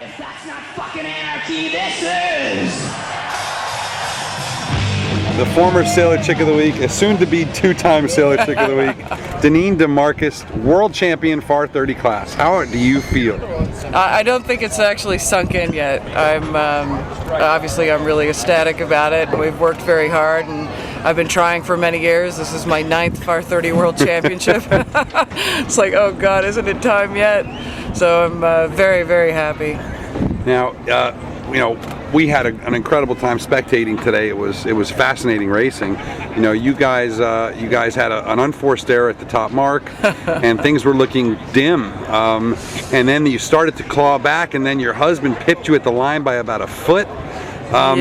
If that's not fucking anarchy, this is! The former Sailor Chick of the Week, a soon-to-be two-time Sailor Chick of the Week, Deneen Demourkas, world champion Farr 30 class. How do you feel? I don't think it's actually sunk in yet. Obviously I'm really ecstatic about it. We've worked very hard, and I've been trying for many years. This is my 9th Farr 30 World Championship. It's like, oh God, isn't it time yet? So I'm very, very happy. Now, you know, we had an incredible time spectating today. It was fascinating racing. You know, you guys had an unforced error at the top mark, and things were looking dim. And then you started to claw back, and then your husband pipped you at the line by about a foot. And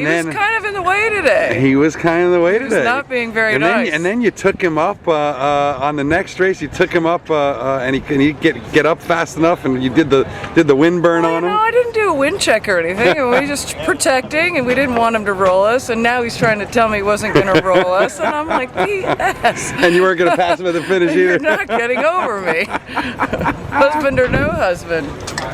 he was kind of in the way today. He was kind of in the way today. He was not being very nice. And then you took him up on the next race. You took him up, and he get up fast enough, and you did the wind burn on him. No, I didn't do a wind check or anything. We were just protecting, and we didn't want him to roll us. And now he's trying to tell me he wasn't going to roll us, and I'm like, BS. And you weren't going to pass him at the finish either. You're not getting over me. Husband or no husband.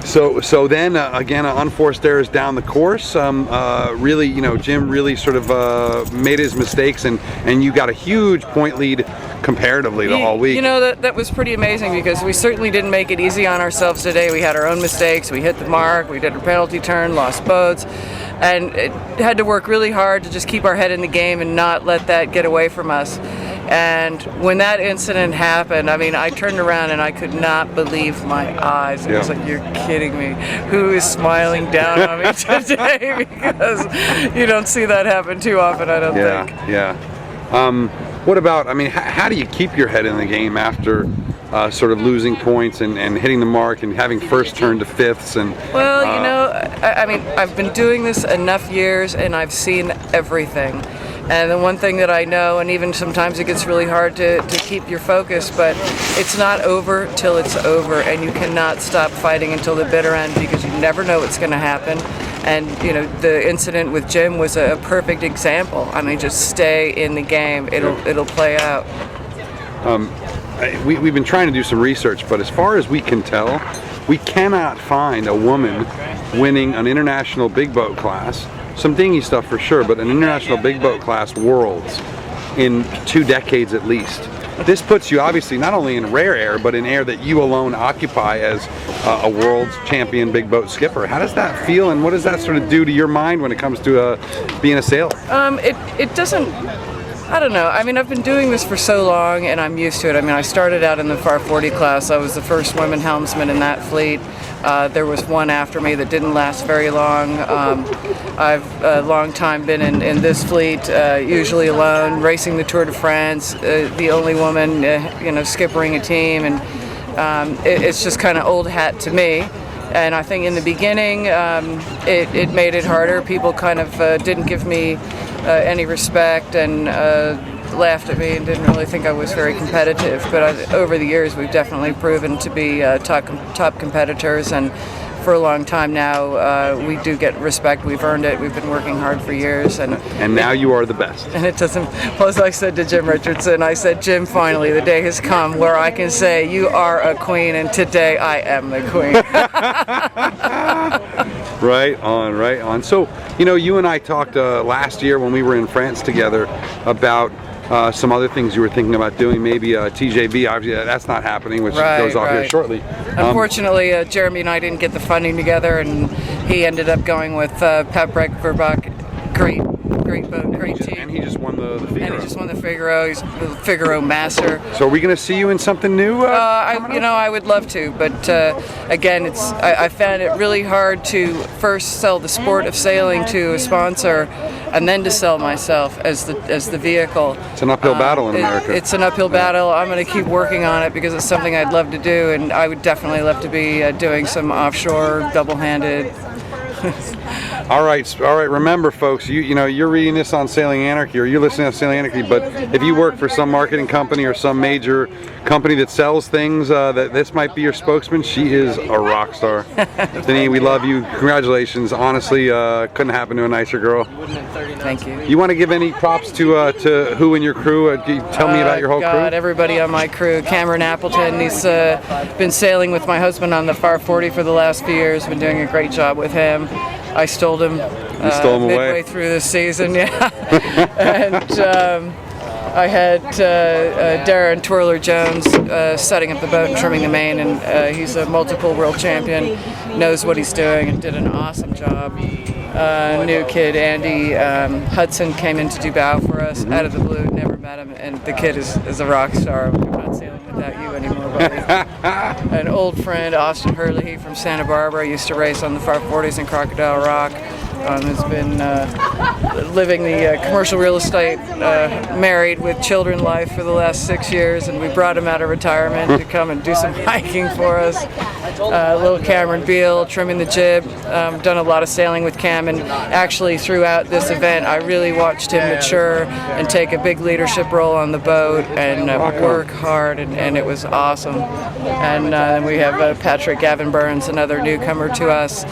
So then again, unforced errors down the course. Really, you know, Jim really sort of made his mistakes, and you got a huge point lead comparatively the whole week. You know, that was pretty amazing, because we certainly didn't make it easy on ourselves today. We had our own mistakes. We hit the mark. We did a penalty turn, lost boats, and it had to work really hard to just keep our head in the game and not let that get away from us. And when that incident happened, I mean, I turned around and I could not believe my eyes. It was like, you're kidding me. Who is smiling down on me today? Because you don't see that happen too often, I don't think. Yeah. What about, I mean, how do you keep your head in the game after sort of losing points and hitting the mark and having first turn to fifths? And well, you know, I mean, I've been doing this enough years, and I've seen everything. And the one thing that I know, and even sometimes it gets really hard to keep your focus, but it's not over till it's over, and you cannot stop fighting until the bitter end, because you never know what's going to happen. And you know, the incident with Jim was a perfect example. I mean, just stay in the game; it'll play out. We've been trying to do some research, but as far as we can tell, we cannot find a woman winning an international big boat class. Some dinghy stuff for sure, but an international big boat class worlds in 2 decades at least. This puts you obviously not only in rare air, but in air that you alone occupy as a world champion big boat skipper. How does that feel, and what does that sort of do to your mind when it comes to being a sailor? It doesn't. I don't know. I mean, I've been doing this for so long, and I'm used to it. I mean, I started out in the Farr 40 class. I was the first woman helmsman in that fleet. There was one after me that didn't last very long. I've a long time been in this fleet, usually alone, racing the Tour de France, the only woman, you know, skippering a team, and it's just kind of old hat to me. And I think in the beginning, it made it harder. People kind of didn't give me any respect, and laughed at me and didn't really think I was very competitive. But over the years, we've definitely proven to be top competitors, and for a long time now, we do get respect. We've earned it. We've been working hard for years, and now you are the best. And it doesn't. Well, as I said to Jim Richardson, I said, Jim, finally the day has come where I can say you are a queen, and today I am the queen. Right on. So, you know, you and I talked last year when we were in France together about some other things you were thinking about doing, maybe TJB. Obviously, that's not happening, which goes off here shortly. Unfortunately, Jeremy and I didn't get the funding together, and he ended up going with Paprec Verbach. Great boat, great team. And he just won the Figaro. And he just won the Figaro. He's the Figaro master. So are we going to see you in something new? I would love to, but again, I found it really hard to first sell the sport of sailing to a sponsor, and then to sell myself as the vehicle. It's an uphill battle in America. It's an uphill battle. I'm going to keep working on it, because it's something I'd love to do, and I would definitely love to be doing some offshore double-handed All right. Remember, folks, you know you're reading this on Sailing Anarchy, or you're listening to Sailing Anarchy. But if you work for some marketing company or some major company that sells things, that this might be your spokesman. She is a rock star. Deneen, we love you. Congratulations. Honestly, couldn't happen to a nicer girl. Thank you. You want to give any props to who in your crew? Tell me about your whole crew. Everybody on my crew. Cameron Appleton. He's been sailing with my husband on the Farr 40 for the last few years. Been doing a great job with him. I stole him. You stole him midway away through the season, yeah. And I had Darren Twirler Jones setting up the boat and trimming the main, and he's a multiple world champion, knows what he's doing, and did an awesome job. New kid Andy Hudson came in to do bow for us out of the blue. Never met him, and the kid is a rock star. I'm not sailing without you anymore, buddy. An old friend, Austin Hurley from Santa Barbara, used to race on the Farr 40s in Crocodile Rock. Has been living the commercial real estate, married with children life for the last 6 years, and we brought him out of retirement to come and do some hiking for us. Little Cameron Beal, trimming the jib, done a lot of sailing with Cam, and actually throughout this event I really watched him mature and take a big leadership role on the boat and work hard, and it was awesome. And then we have Patrick Gavin Burns, another newcomer to us,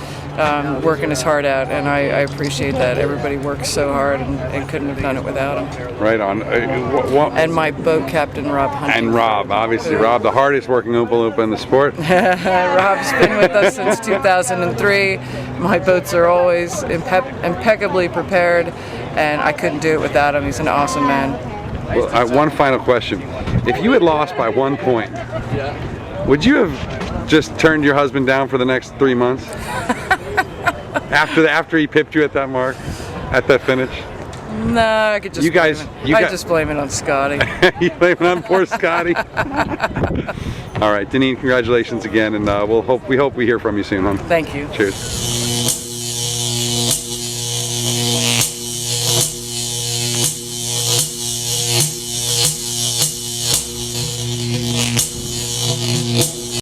working his heart out, and I appreciate that. Everybody works so hard and couldn't have done it without him. Right on. And my boat captain, Rob Hunting. And Rob, obviously. Rob, the hardest working Oompa Loompa in the sport. Rob's been with us since 2003. My boats are always impeccably prepared, and I couldn't do it without him. He's an awesome man. Well, one final question. If you had lost by 1 point, would you have just turned your husband down for the next 3 months? After he pipped you at that mark, at that finish? No, I could just just blame it on Scotty. You blame it on poor Scotty? All right, Deneen, congratulations again, and we hope we hear from you soon, hon. Thank you. Cheers.